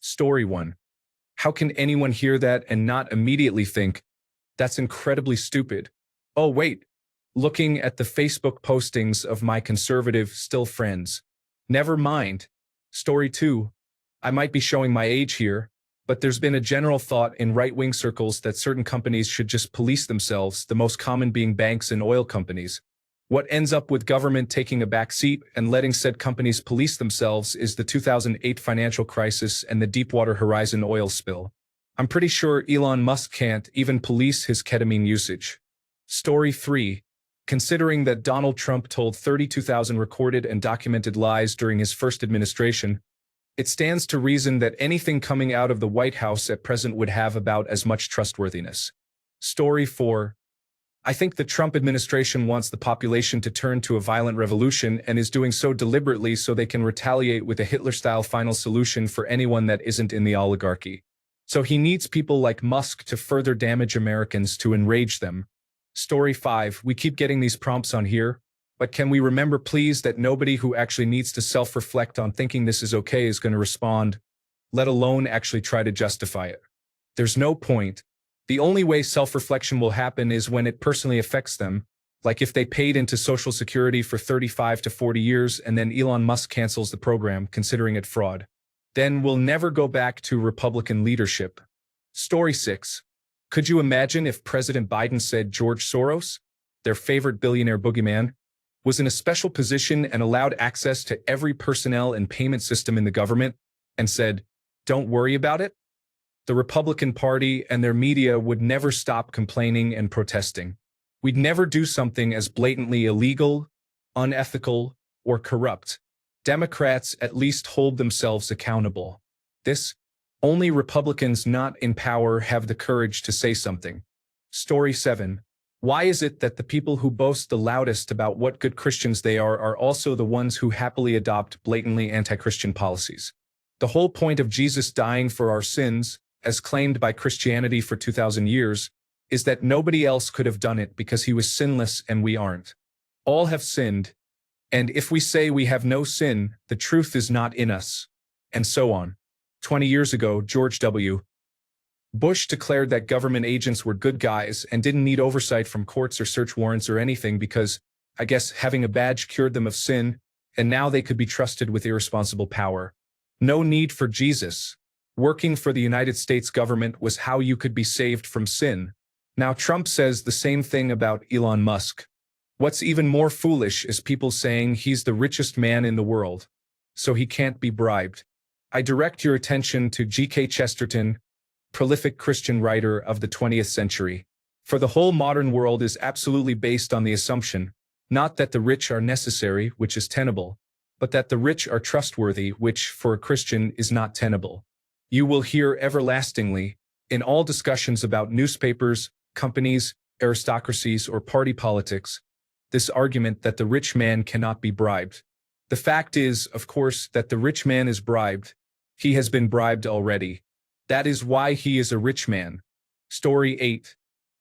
Story 1. How can anyone hear that and not immediately think, that's incredibly stupid? Oh, wait. Looking at the Facebook postings of my conservative still friends. Never mind. Story 2. I might be showing my age here, but there's been a general thought in right-wing circles that certain companies should just police themselves, the most common being banks and oil companies. What ends up with government taking a back seat and letting said companies police themselves is the 2008 financial crisis and the Deepwater Horizon oil spill. I'm pretty sure Elon Musk can't even police his ketamine usage. Story 3. Considering that Donald Trump told 32,000 recorded and documented lies during his first administration, it stands to reason that anything coming out of the White House at present would have about as much trustworthiness. Story 4. I think the Trump administration wants the population to turn to a violent revolution and is doing so deliberately so they can retaliate with a Hitler-style final solution for anyone that isn't in the oligarchy. So he needs people like Musk to further damage Americans to enrage them. Story 5. We keep getting these prompts on here, but can we remember please that nobody who actually needs to self-reflect on thinking this is okay is going to respond, let alone actually try to justify it. There's no point. The only way self-reflection will happen is when it personally affects them, like if they paid into Social Security for 35 to 40 years and then Elon Musk cancels the program, considering it fraud. Then we'll never go back to Republican leadership. Story 6. Could you imagine if President Biden said George Soros, their favorite billionaire boogeyman, was in a special position and allowed access to every personnel and payment system in the government and said, don't worry about it? The Republican Party and their media would never stop complaining and protesting. We'd never do something as blatantly illegal, unethical, or corrupt. Democrats at least hold themselves accountable. Only Republicans not in power have the courage to say something. Story 7. Why is it that the people who boast the loudest about what good Christians they are also the ones who happily adopt blatantly anti-Christian policies? The whole point of Jesus dying for our sins, as claimed by Christianity for 2,000 years, is that nobody else could have done it because he was sinless and we aren't. All have sinned, and if we say we have no sin, the truth is not in us, and so on. 20 years ago, George W. Bush declared that government agents were good guys and didn't need oversight from courts or search warrants or anything because, I guess, having a badge cured them of sin, and now they could be trusted with irresponsible power. No need for Jesus. Working for the United States government was how you could be saved from sin. Now Trump says the same thing about Elon Musk. What's even more foolish is people saying he's the richest man in the world, so he can't be bribed. I direct your attention to G.K. Chesterton, prolific Christian writer of the 20th century. For the whole modern world is absolutely based on the assumption, not that the rich are necessary, which is tenable, but that the rich are trustworthy, which, for a Christian, is not tenable. You will hear everlastingly, in all discussions about newspapers, companies, aristocracies, or party politics, this argument that the rich man cannot be bribed. The fact is, of course, that the rich man is bribed. He has been bribed already. That is why he is a rich man. Story 8.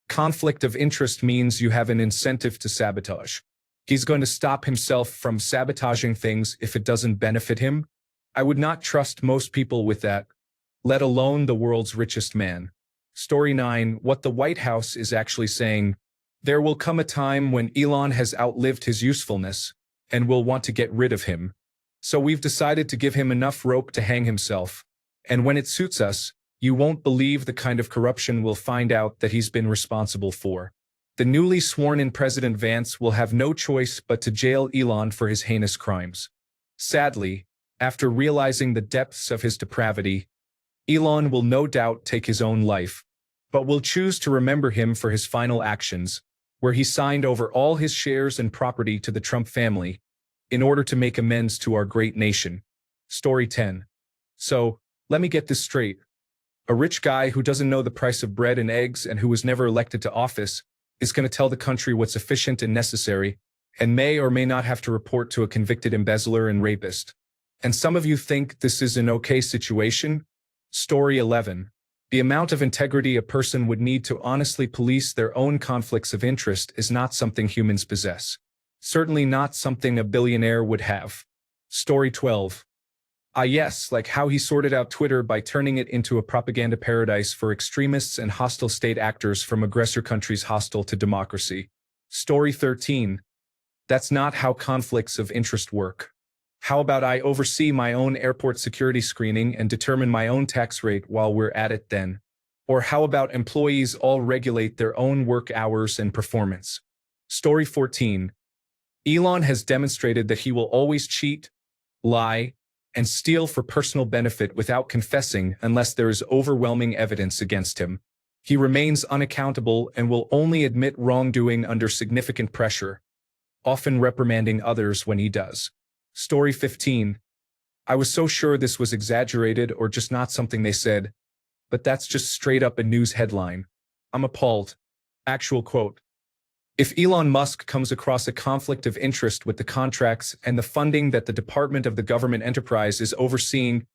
Conflict of interest means you have an incentive to sabotage. He's going to stop himself from sabotaging things if it doesn't benefit him. I would not trust most people with that, let alone the world's richest man. Story 9. What the White House is actually saying. There will come a time when Elon has outlived his usefulness, and we'll want to get rid of him. So we've decided to give him enough rope to hang himself. And when it suits us, you won't believe the kind of corruption we'll find out that he's been responsible for. The newly sworn-in President Vance will have no choice but to jail Elon for his heinous crimes. Sadly, after realizing the depths of his depravity, Elon will no doubt take his own life, but will choose to remember him for his final actions, where he signed over all his shares and property to the Trump family, in order to make amends to our great nation. Story 10. So, let me get this straight. A rich guy who doesn't know the price of bread and eggs and who was never elected to office is going to tell the country what's efficient and necessary, and may or may not have to report to a convicted embezzler and rapist. And some of you think this is an okay situation? Story 11. The amount of integrity a person would need to honestly police their own conflicts of interest is not something humans possess. Certainly not something a billionaire would have. Story 12. Ah, yes, like how he sorted out Twitter by turning it into a propaganda paradise for extremists and hostile state actors from aggressor countries hostile to democracy. Story 13. That's not how conflicts of interest work. How about I oversee my own airport security screening and determine my own tax rate while we're at it then? Or how about employees all regulate their own work hours and performance? Story 14. Elon has demonstrated that he will always cheat, lie, and steal for personal benefit without confessing unless there is overwhelming evidence against him. He remains unaccountable and will only admit wrongdoing under significant pressure, often reprimanding others when he does. Story 15. I was so sure this was exaggerated or just not something they said, but that's just straight up a news headline. I'm appalled. Actual quote. If Elon Musk comes across a conflict of interest with the contracts and the funding that the Department of the Government Enterprise is overseeing,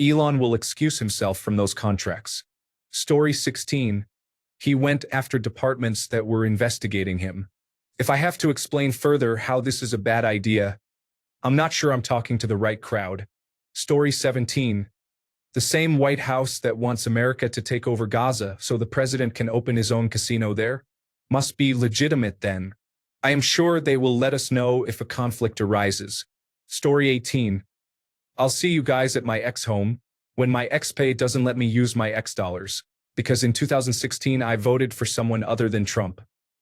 Elon will excuse himself from those contracts. Story 16. He went after departments that were investigating him. If I have to explain further how this is a bad idea, I'm not sure I'm talking to the right crowd. Story 17. The same White House that wants America to take over Gaza so the president can open his own casino there must be legitimate then. I am sure they will let us know if a conflict arises. Story 18. I'll see you guys at my ex-home when my ex-pay doesn't let me use my ex-dollars, because in 2016 I voted for someone other than Trump.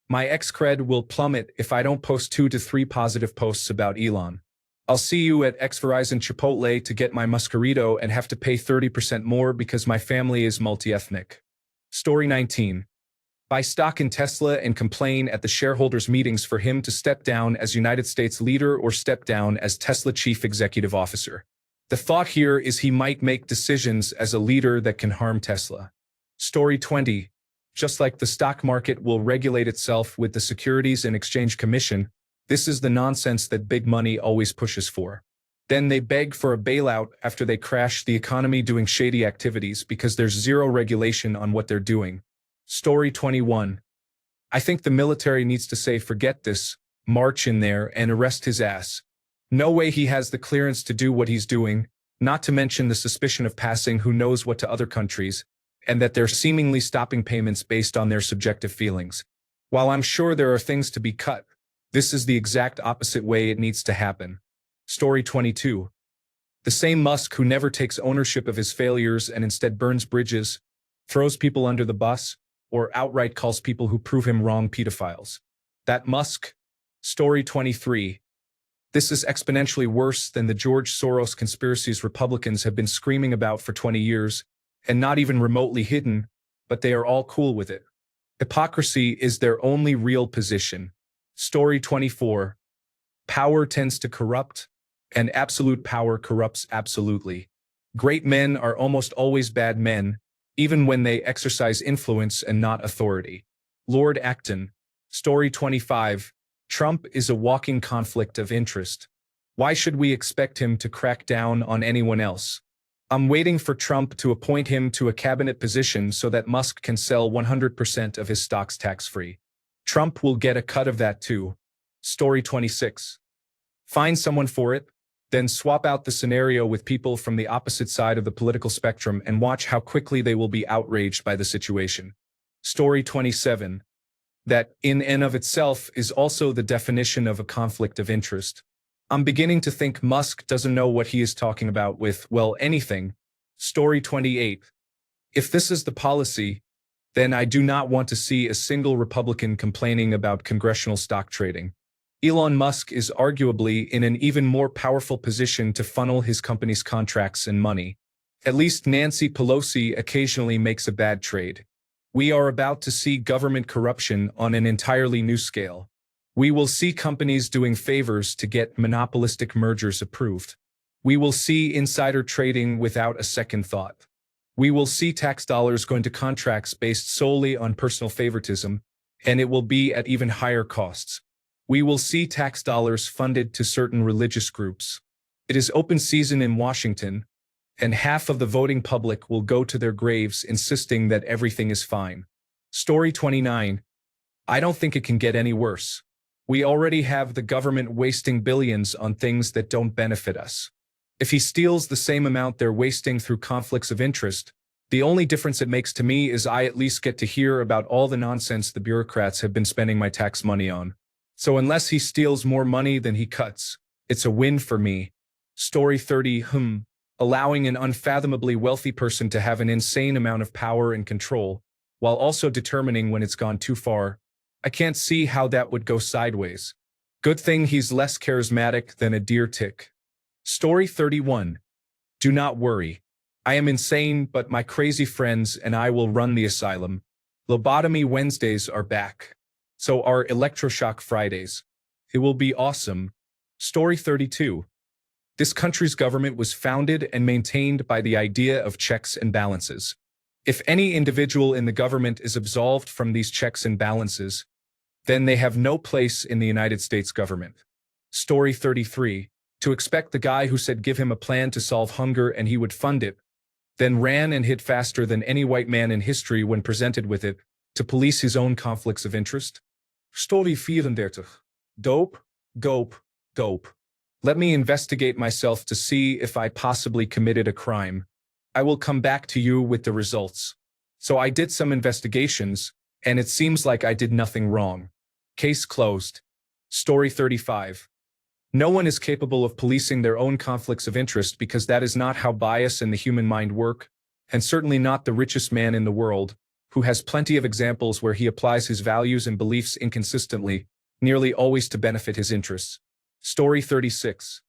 My ex-cred will plummet if I don't post 2 to 3 positive posts about Elon. I'll see you at ex-Verizon Chipotle to get my Muscarito and have to pay 30% more because my family is multi-ethnic. Story 19. Buy stock in Tesla and complain at the shareholders' meetings for him to step down as United States leader or step down as Tesla chief executive officer. The thought here is he might make decisions as a leader that can harm Tesla. Story 20. Just like the stock market will regulate itself with the Securities and Exchange Commission, this is the nonsense that big money always pushes for. Then they beg for a bailout after they crash the economy doing shady activities because there's zero regulation on what they're doing. Story 21. I think the military needs to say forget this, march in there and arrest his ass. No way he has the clearance to do what he's doing, not to mention the suspicion of passing who knows what to other countries, and that they're seemingly stopping payments based on their subjective feelings. While I'm sure there are things to be cut, this is the exact opposite way it needs to happen. Story 22. The same Musk who never takes ownership of his failures and instead burns bridges, throws people under the bus, or outright calls people who prove him wrong pedophiles. That Musk. Story 23. This is exponentially worse than the George Soros conspiracies Republicans have been screaming about for 20 years, and not even remotely hidden, but they are all cool with it. Hypocrisy is their only real position. Story 24. Power tends to corrupt, and absolute power corrupts absolutely. Great men are almost always bad men, even when they exercise influence and not authority. Lord Acton. Story 25. Trump is a walking conflict of interest. Why should we expect him to crack down on anyone else? I'm waiting for Trump to appoint him to a cabinet position so that Musk can sell 100% of his stocks tax-free. Trump will get a cut of that too. Story 26. Find someone for it, then swap out the scenario with people from the opposite side of the political spectrum and watch how quickly they will be outraged by the situation. Story 27. That, in and of itself, is also the definition of a conflict of interest. I'm beginning to think Musk doesn't know what he is talking about with, well, anything. Story 28. If this is the policy, then I do not want to see a single Republican complaining about congressional stock trading. Elon Musk is arguably in an even more powerful position to funnel his company's contracts and money. At least Nancy Pelosi occasionally makes a bad trade. We are about to see government corruption on an entirely new scale. We will see companies doing favors to get monopolistic mergers approved. We will see insider trading without a second thought. We will see tax dollars going to contracts based solely on personal favoritism, and it will be at even higher costs. We will see tax dollars funded to certain religious groups. It is open season in Washington, and half of the voting public will go to their graves insisting that everything is fine. Story 29. I don't think it can get any worse. We already have the government wasting billions on things that don't benefit us. If he steals the same amount they're wasting through conflicts of interest, the only difference it makes to me is I at least get to hear about all the nonsense the bureaucrats have been spending my tax money on. So unless he steals more money than he cuts, it's a win for me. Story 30. Allowing an unfathomably wealthy person to have an insane amount of power and control, while also determining when it's gone too far. I can't see how that would go sideways. Good thing he's less charismatic than a deer tick. Story 31. Do not worry. I am insane, but my crazy friends and I will run the asylum. Lobotomy Wednesdays are back. So are electroshock Fridays. It will be awesome. Story 32. This country's government was founded and maintained by the idea of checks and balances. If any individual in the government is absolved from these checks and balances, then they have no place in the United States government. Story 33. To expect the guy who said give him a plan to solve hunger and he would fund it, then ran and hid faster than any white man in history when presented with it, to police his own conflicts of interest? Story 34. Dope, dope, dope. Let me investigate myself to see if I possibly committed a crime. I will come back to you with the results. So I did some investigations, and it seems like I did nothing wrong. Case closed. Story 35. No one is capable of policing their own conflicts of interest because that is not how bias and the human mind work, and certainly not the richest man in the world, who has plenty of examples where he applies his values and beliefs inconsistently, nearly always to benefit his interests. Story 36.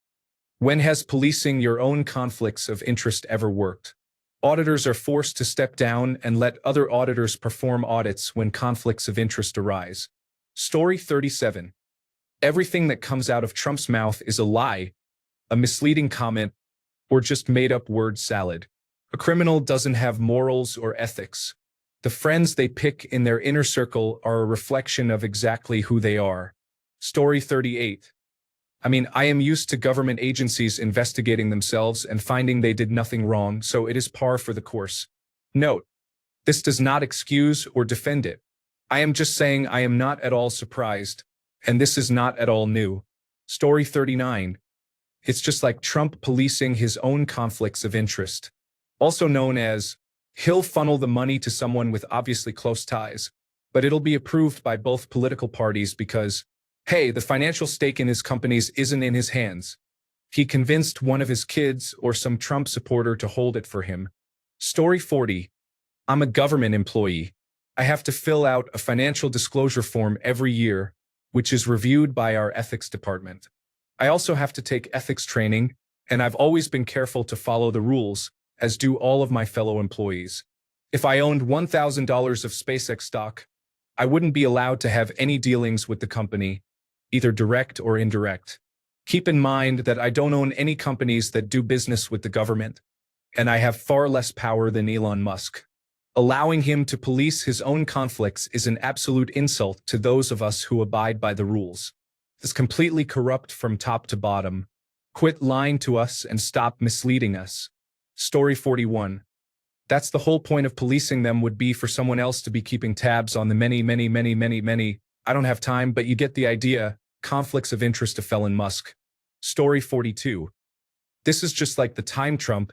When has policing your own conflicts of interest ever worked? Auditors are forced to step down and let other auditors perform audits when conflicts of interest arise. Story 37. Everything that comes out of Trump's mouth is a lie, a misleading comment, or just made-up word salad. A criminal doesn't have morals or ethics. The friends they pick in their inner circle are a reflection of exactly who they are. Story 38. I am used to government agencies investigating themselves and finding they did nothing wrong, so it is par for the course. Note, this does not excuse or defend it. I am just saying I am not at all surprised, and this is not at all new. Story 39. It's just like Trump policing his own conflicts of interest. Also known as, he'll funnel the money to someone with obviously close ties, but it'll be approved by both political parties because, hey, the financial stake in his companies isn't in his hands. He convinced one of his kids or some Trump supporter to hold it for him. Story 40. I'm a government employee. I have to fill out a financial disclosure form every year, which is reviewed by our ethics department. I also have to take ethics training, and I've always been careful to follow the rules, as do all of my fellow employees. If I owned $1,000 of SpaceX stock, I wouldn't be allowed to have any dealings with the company, either direct or indirect. Keep in mind that I don't own any companies that do business with the government, and I have far less power than Elon Musk. Allowing him to police his own conflicts is an absolute insult to those of us who abide by the rules. It's completely corrupt from top to bottom. Quit lying to us and stop misleading us. Story 41. That's the whole point of policing them would be for someone else to be keeping tabs on the many. I don't have time, but you get the idea. Conflicts of interest of Elon Musk. Story 42. This is just like the time Trump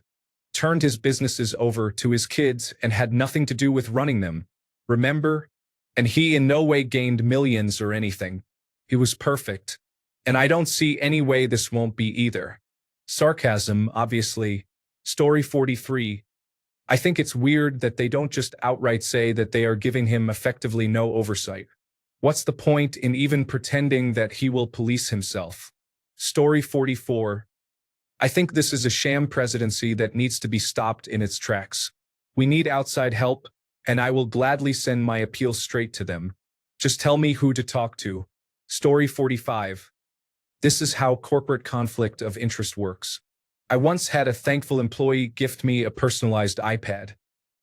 turned his businesses over to his kids and had nothing to do with running them. Remember? And he in no way gained millions or anything. He was perfect. And I don't see any way this won't be either. Sarcasm, obviously. Story 43. I think it's weird that they don't just outright say that they are giving him effectively no oversight. What's the point in even pretending that he will police himself? Story 44. I think this is a sham presidency that needs to be stopped in its tracks. We need outside help, and I will gladly send my appeal straight to them. Just tell me who to talk to. Story 45. This is how corporate conflict of interest works. I once had a thankful employee gift me a personalized iPad.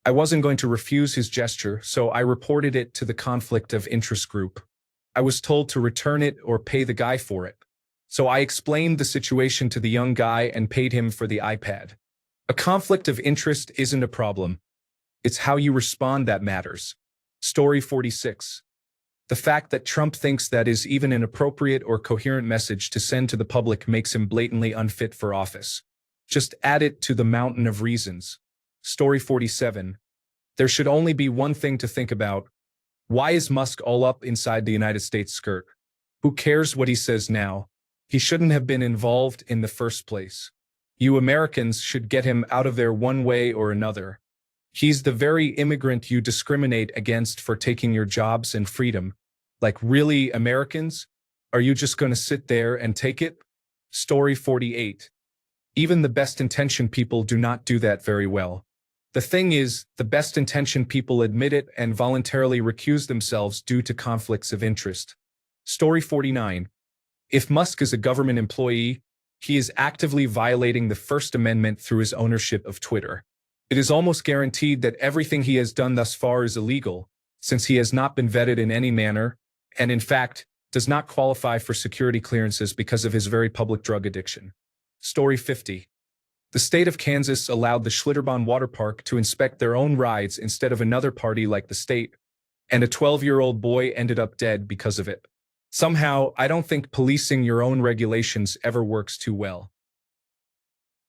I wasn't going to refuse his gesture, so I reported it to the conflict of interest group. I was told to return it or pay the guy for it. So I explained the situation to the young guy and paid him for the iPad. A conflict of interest isn't a problem. It's how you respond that matters. Story 46. The fact that Trump thinks that is even an appropriate or coherent message to send to the public makes him blatantly unfit for office. Just add it to the mountain of reasons. Story 47. There should only be one thing to think about. Why is Musk all up inside the United States skirt? Who cares what he says now? He shouldn't have been involved in the first place. You Americans should get him out of there one way or another. He's the very immigrant you discriminate against for taking your jobs and freedom. Like, really, Americans? Are you just going to sit there and take it? Story 48. Even the best-intentioned people do not do that very well. The thing is, the best-intentioned people admit it and voluntarily recuse themselves due to conflicts of interest. Story 49. If Musk is a government employee, he is actively violating the First Amendment through his ownership of Twitter. It is almost guaranteed that everything he has done thus far is illegal, since he has not been vetted in any manner, and in fact, does not qualify for security clearances because of his very public drug addiction. Story 50. The state of Kansas allowed the Schlitterbahn water park to inspect their own rides instead of another party like the state, and a 12-year-old boy ended up dead because of it. Somehow, I don't think policing your own regulations ever works too well.